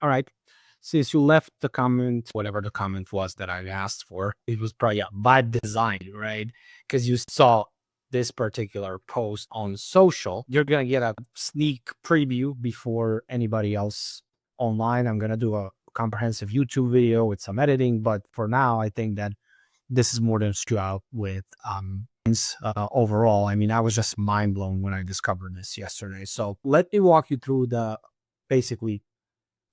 All right. Since you left the comment, whatever the comment was that I asked for, it was probably vibe design, right? Because you saw this particular post on social. You're going to get a sneak preview before anybody else online. I'm going to do a comprehensive YouTube video with some editing, but for now, I think that this is more than out with overall. I mean, I was just mind blown when I discovered this yesterday. So let me walk you through the basically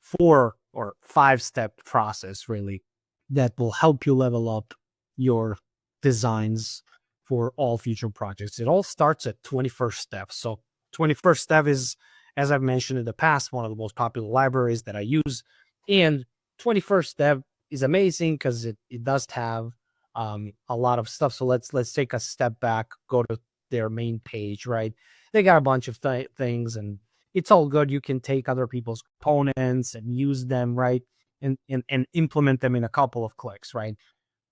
4 or 5-step process really that will help you level up your designs for all future projects. It all starts at 21st step. So 21st step is, as I've mentioned in the past, one of the most popular libraries that I use. And 21st step is amazing because it does have a lot of stuff. So let's take a step back, go to their main page, right? They got a bunch of things, and it's all good. You can take other people's components and use them, right? And implement them in a couple of clicks, right?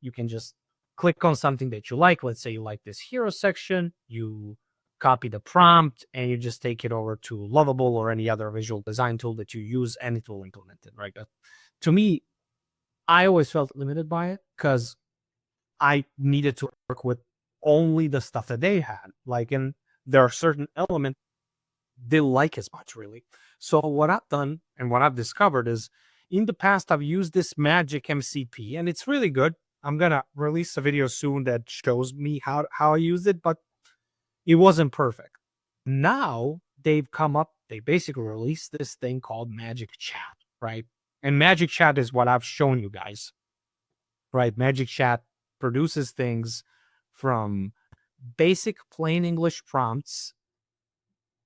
You can just click on something that you like. Let's say you like this hero section. You copy the prompt and you just take it over to Lovable or any other visual design tool that you use, and it will implement it, right? But to me, I always felt limited by it because I needed to work with only the stuff that they had. Like, and there are certain elements they like as much, really. So what I've done and what I've discovered is in the past, I've used this magic MCP and it's really good. I'm going to release a video soon that shows me how I use it, but it wasn't perfect. Now they've come up, they basically released this thing called Magic Chat, right? And Magic Chat is what I've shown you guys, right? Magic Chat produces things from basic plain English prompts,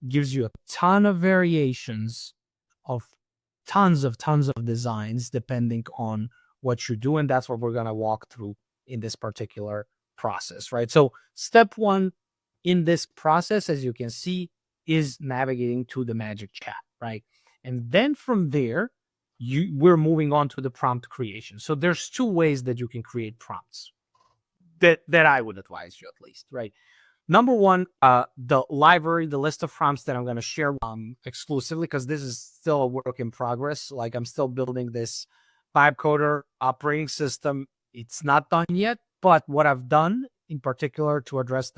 gives you a ton of variations of tons of designs depending on what you're doing. That's what we're going to walk through in this particular process, right? So step 1 in this process, as you can see, is navigating to the Magic Chat, right? And then from there, we're moving on to the prompt creation. So there's 2 ways that you can create prompts that I would advise you, at least, right? Number 1, the library, the list of prompts that I'm going to share exclusively, because this is still a work in progress. Like, I'm still building this VibeCoder operating system. It's not done yet, but what I've done in particular to address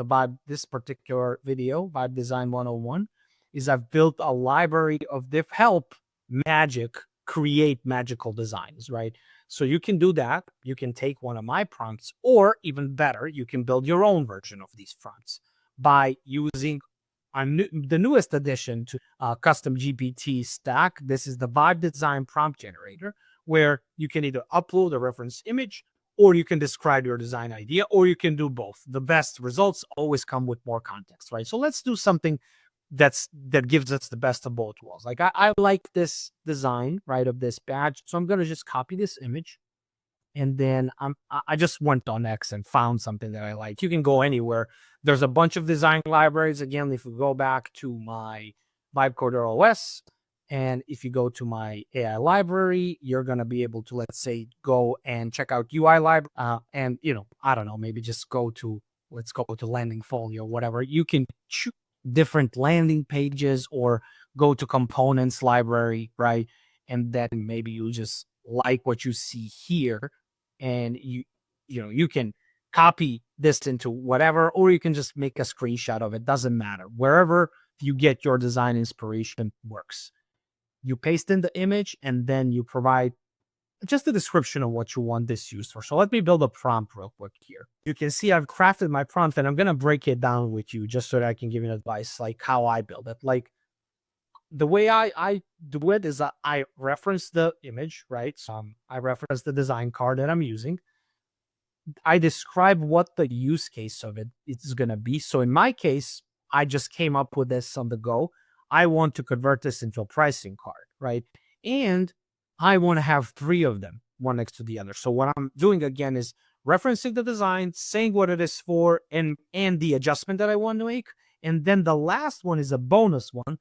this particular video, Vibe Design 101, is I've built a library of help Magic create magical designs, right? So you can do that. You can take one of my prompts, or even better, you can build your own version of these prompts by using the newest addition to custom GPT stack. This is the Vibe Design Prompt Generator, where you can either upload a reference image, or you can describe your design idea, or you can do both. The best results always come with more context, right? So let's do something that gives us the best of both worlds. Like, I like this design, right, of this badge. So I'm going to just copy this image. And then I just went on X and found something that I like. You can go anywhere. There's a bunch of design libraries. Again, if you go back to my VibeCoder OS, and if you go to my AI library, you're going to be able to, let's say, go and check out UI library. And, I don't know, maybe just let's go to landing folio, whatever. You can choose different landing pages or go to components library, right? And then maybe you just like what you see here, and you can copy this into whatever, or you can just make a screenshot of it. Doesn't matter. Wherever you get your design inspiration works. You paste in the image, and then you provide just a description of what you want this used for. So let me build a prompt real quick here. You can see I've crafted my prompt, and I'm going to break it down with you just so that I can give you advice, like how I build it. Like, the way I do it is I reference the image, right? So I reference the design card that I'm using. I describe what the use case of it is going to be. So in my case, I just came up with this on the go. I want to convert this into a pricing card, right? And I want to have 3 of them, one next to the other. So what I'm doing again is referencing the design, saying what it is for, and the adjustment that I want to make. And then the last one is a bonus one.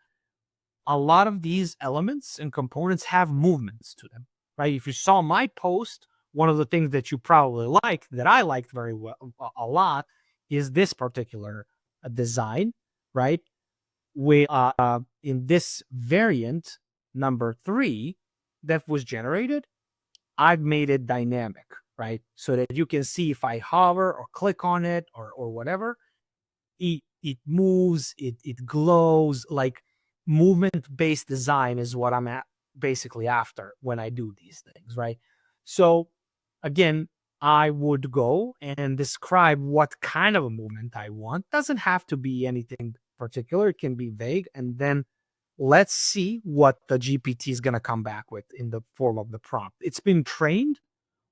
A lot of these elements and components have movements to them, right? If you saw my post, one of the things that you probably liked, that I liked very well, a lot, is this particular design, right? We in this variant number 3, that was generated, I've made it dynamic, right? So that you can see if I hover or click on it or whatever, it moves, it glows. Like movement-based design is what I'm basically after when I do these things, right? So again, I would go and describe what kind of a movement I want. Doesn't have to be anything particular, it can be vague. And then let's see what the GPT is going to come back with in the form of the prompt. It's been trained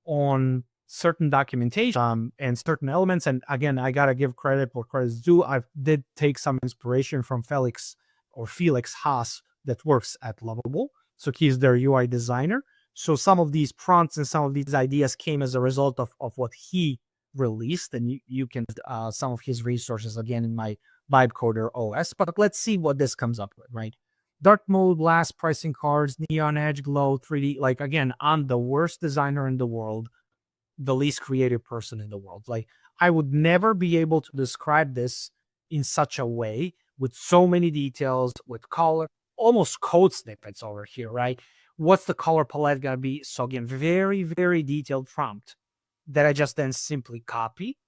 on certain documentation and certain elements. And again, I gotta give credit where credit's due. I did take some inspiration from Felix Haas that works at Lovable. So he's their UI designer. So some of these prompts and some of these ideas came as a result of what he released. And you can some of his resources again in my VibeCoder OS. But let's see what this comes up with, right? Dark mode, blast, pricing cards, neon edge, glow, 3D. Like again, I'm the worst designer in the world, the least creative person in the world. Like I would never be able to describe this in such a way with so many details, with color, almost code snippets over here, right? What's the color palette gonna be? So again, very, very detailed prompt that I just then simply copy.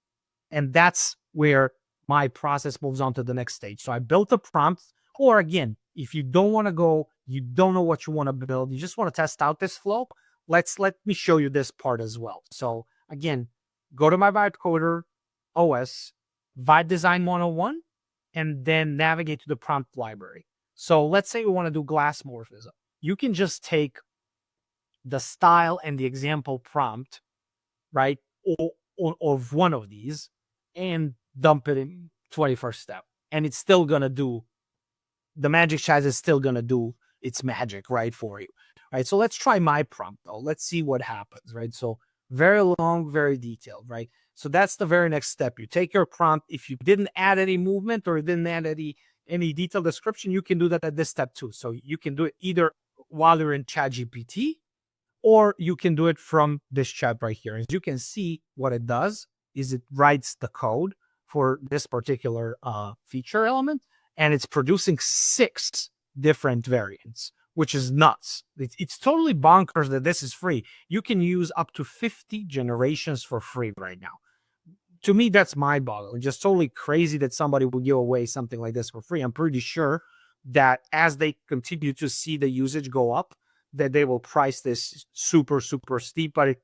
And that's where my process moves on to the next stage. So I built a prompt, or again, if you don't want to go, you don't know what you want to build, you just want to test out this flow, let me show you this part as well. So again, go to my VibeCoder OS, Vibe Design 101, and then navigate to the prompt library. So let's say we want to do glassmorphism. You can just take the style and the example prompt, right, of one of these and dump it in 21st step. And it's still going to do, the magic chat is still going to do its magic, right, for you. Right. So let's try my prompt though. Let's see what happens, right? So very long, very detailed, right? So that's the very next step. You take your prompt. If you didn't add any movement or didn't add any detailed description, you can do that at this step too. So you can do it either while you're in ChatGPT, or you can do it from this chat right here. As you can see, what it does is it writes the code for this particular feature element, and it's producing 6 different variants, which is nuts. It's totally bonkers that this is free. You can use up to 50 generations for free right now. To me, that's mind-boggling. Just totally crazy that somebody would give away something like this for free. I'm pretty sure that as they continue to see the usage go up, that they will price this super, super steep. But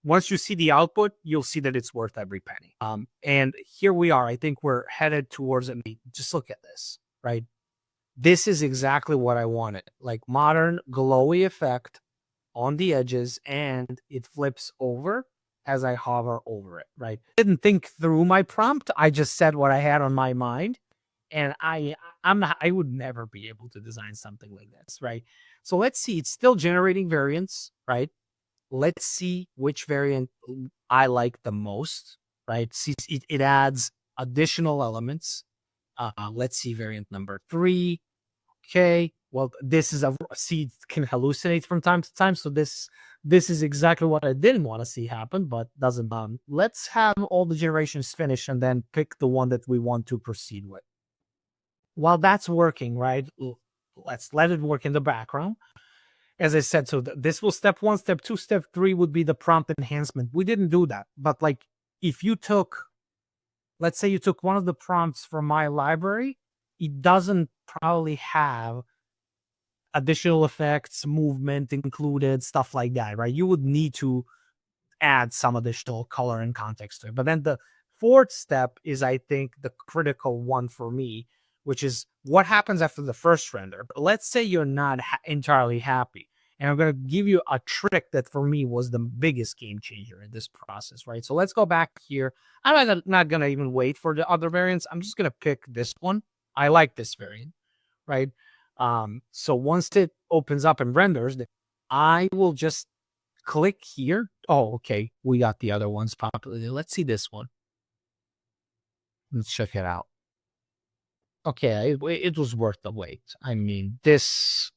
once you see the output, you'll see that it's worth every penny. And here we are. I think we're headed towards it. Just look at this, right? This is exactly what I wanted. Like modern glowy effect on the edges, and it flips over as I hover over it, right? Didn't think through my prompt. I just said what I had on my mind. And I would never be able to design something like this, right? So let's see, it's still generating variants, right? Let's see which variant I like the most, right? See, it adds additional elements. Let's see variant number 3. Okay, well, this is see, it can hallucinate from time to time. So this is exactly what I didn't want to see happen, but doesn't. Let's have all the generations finish and then pick the one that we want to proceed with. While that's working, right? Let's let it work in the background. As I said, so this was step 1, step 2, step 3 would be the prompt enhancement. We didn't do that, but like if you took, let's say you took one of the prompts from my library, it doesn't probably have additional effects, movement included, stuff like that, right? You would need to add some additional color and context to it. But then the 4th step is, I think, the critical one for me, which is what happens after the first render. But let's say you're not entirely happy. And I'm going to give you a trick that for me was the biggest game changer in this process, right? So let's go back here. I'm not going to even wait for the other variants. I'm just going to pick this one. I like this variant, right? So once it opens up and renders, I will just click here. Oh, okay. We got the other ones populated. Let's see this one. Let's check it out. Okay, it was worth the wait. I mean, this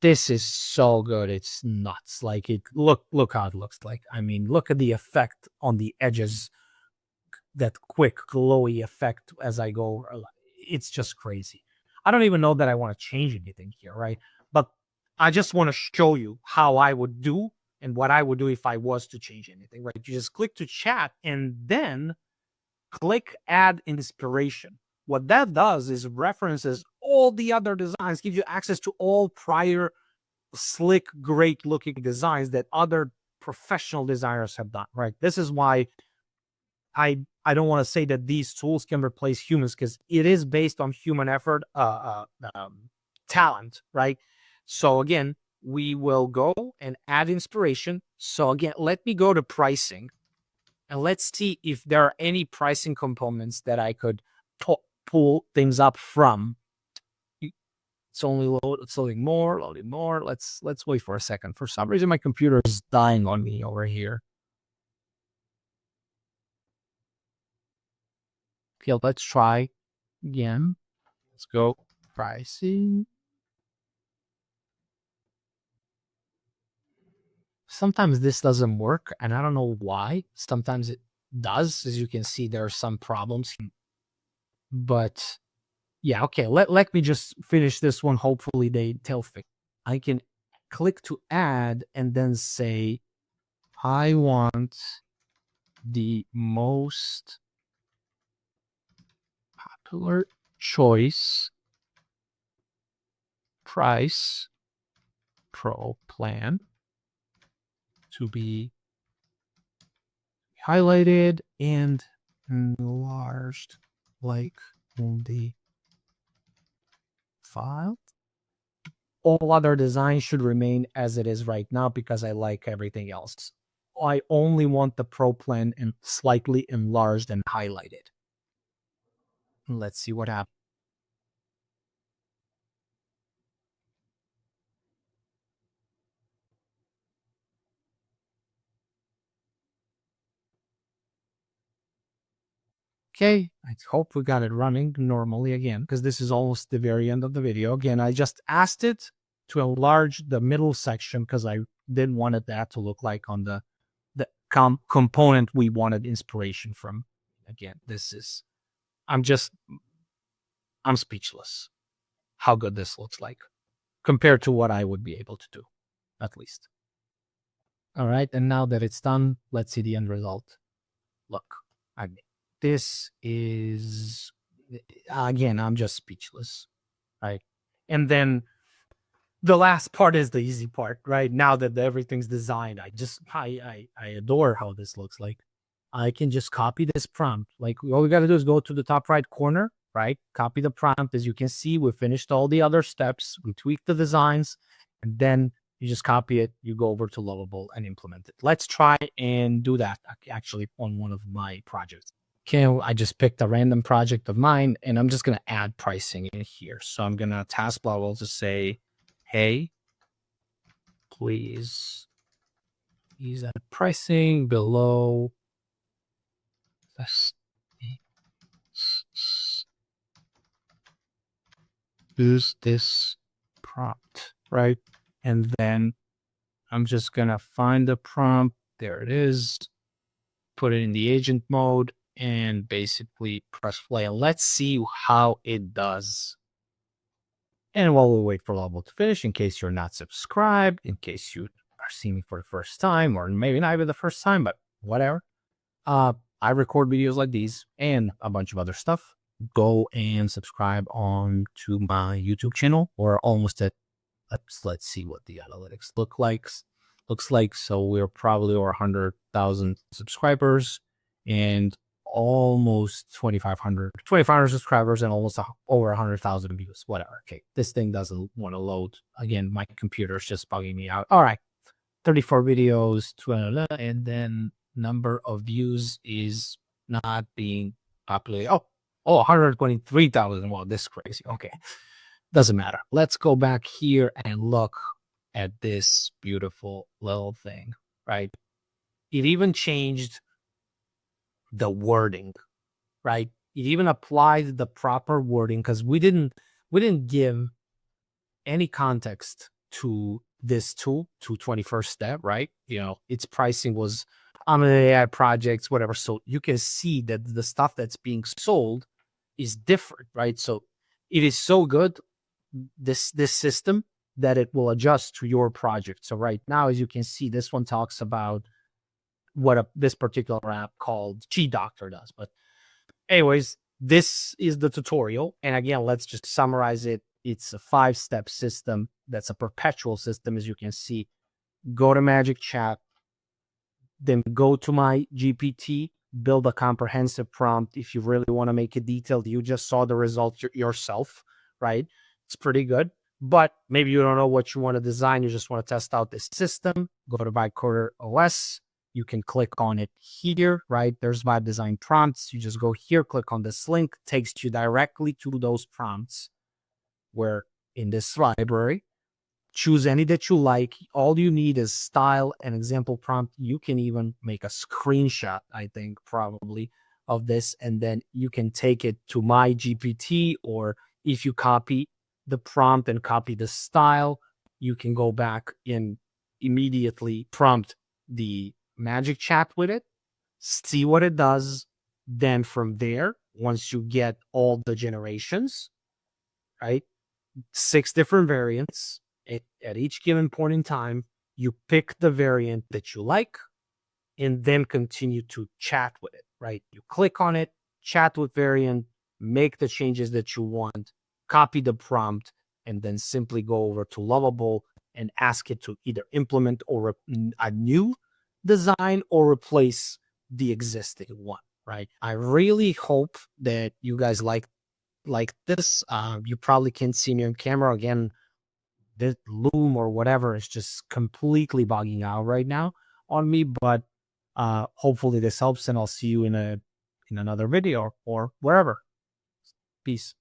is so good. It's nuts. Like look how it looks like. I mean, look at the effect on the edges. That quick glowy effect as I go. It's just crazy. I don't even know that I want to change anything here, right? But I just want to show you how I would do and what I would do if I was to change anything, right? You just click to chat and then click add inspiration. What that does is references all the other designs, gives you access to all prior slick, great looking designs that other professional designers have done, right? This is why I don't want to say that these tools can replace humans, because it is based on human effort, talent, right? So again, we will go and add inspiration. So again, let me go to pricing and let's see if there are any pricing components that I could pull things up from. It's only it's loading more, loading more. Let's wait for a second. For some reason, my computer is dying on me over here. Okay, let's try again. Let's go pricing. Sometimes this doesn't work, and I don't know why. Sometimes it does. As you can see, there are some problems. But yeah, okay. Let me just finish this one. Hopefully they'll fix. I can click to add and then say, I want the most popular choice price pro plan to be highlighted and enlarged like in the file. All other designs should remain as it is right now because I like everything else. I only want the pro plan and slightly enlarged and highlighted. Let's see what happens. Okay, I hope we got it running normally again, because this is almost the very end of the video. Again, I just asked it to enlarge the middle section because I didn't want that to look like on the component we wanted inspiration from. Again, I'm speechless how good this looks like compared to what I would be able to do, at least. All right, and now that it's done, let's see the end result. Look, I mean, this is, again, I'm just speechless, right? And then the last part is the easy part, right? Now that everything's designed, I adore how this looks like. I can just copy this prompt. Like, all we got to do is go to the top right corner, right? Copy the prompt. As you can see, we finished all the other steps. We tweaked the designs, and then you just copy it. You go over to Lovable and implement it. Let's try and do that actually on one of my projects. Okay, I just picked a random project of mine, and I'm just going to add pricing in here. So I'm going to task Lovable to say, hey, please add pricing below use this prompt, right? And then I'm just gonna find the prompt. There it is. Put it in the agent mode and basically press play. And let's see how it does. And while we wait for Lovable to finish, in case you're not subscribed, in case you are seeing me for the first time, or maybe not even the first time, but whatever. I record videos like these and a bunch of other stuff. Go and subscribe on to my YouTube channel. We're almost at, let's see what the analytics looks like. So we're probably over 100,000 subscribers and almost 2,500 subscribers and almost over 100,000 views, whatever. Okay, this thing doesn't want to load. Again, my computer's just bugging me out. All right, 34 videos, and then number of views is not being populated. Oh, 123,000. Wow, this is crazy. Okay, doesn't matter. Let's go back here and look at this beautiful little thing, right? It even changed the wording, right? It even applied the proper wording because we didn't give any context to this tool, to 21st Step, right? Its pricing was on the AI projects, whatever. So you can see that the stuff that's being sold is different, right? So it is so good, this system, that it will adjust to your project. So right now, as you can see, this one talks about what this particular app called G Doctor does. But anyways, this is the tutorial. And again, let's just summarize it. It's a 5-step system. That's a perpetual system, as you can see. Go to Magic Chat, then go to my GPT, build a comprehensive prompt. If you really want to make it detailed, you just saw the results yourself, right? It's pretty good. But maybe you don't know what you want to design. You just want to test out this system. Go to VibeCoder OS. You can click on it here, right? There's Vibe Design prompts. You just go here, click on this link, takes you directly to those prompts where in this library, choose any that you like. All you need is style and example prompt. You can even make a screenshot, I think, probably of this, and then you can take it to my GPT, or if you copy the prompt and copy the style, you can go back and immediately prompt the Magic Chat with it, see what it does. Then from there, once you get all the generations, right, 6 different variants at each given point in time, you pick the variant that you like and then continue to chat with it, right? You click on it, chat with variant, make the changes that you want, copy the prompt, and then simply go over to Lovable and ask it to either implement or a new design or replace the existing one, right? I really hope that you guys like this. You probably can't see me on camera. Again, this Loom or whatever is just completely bogging out right now on me, but hopefully this helps, and I'll see you in another video or wherever. Peace.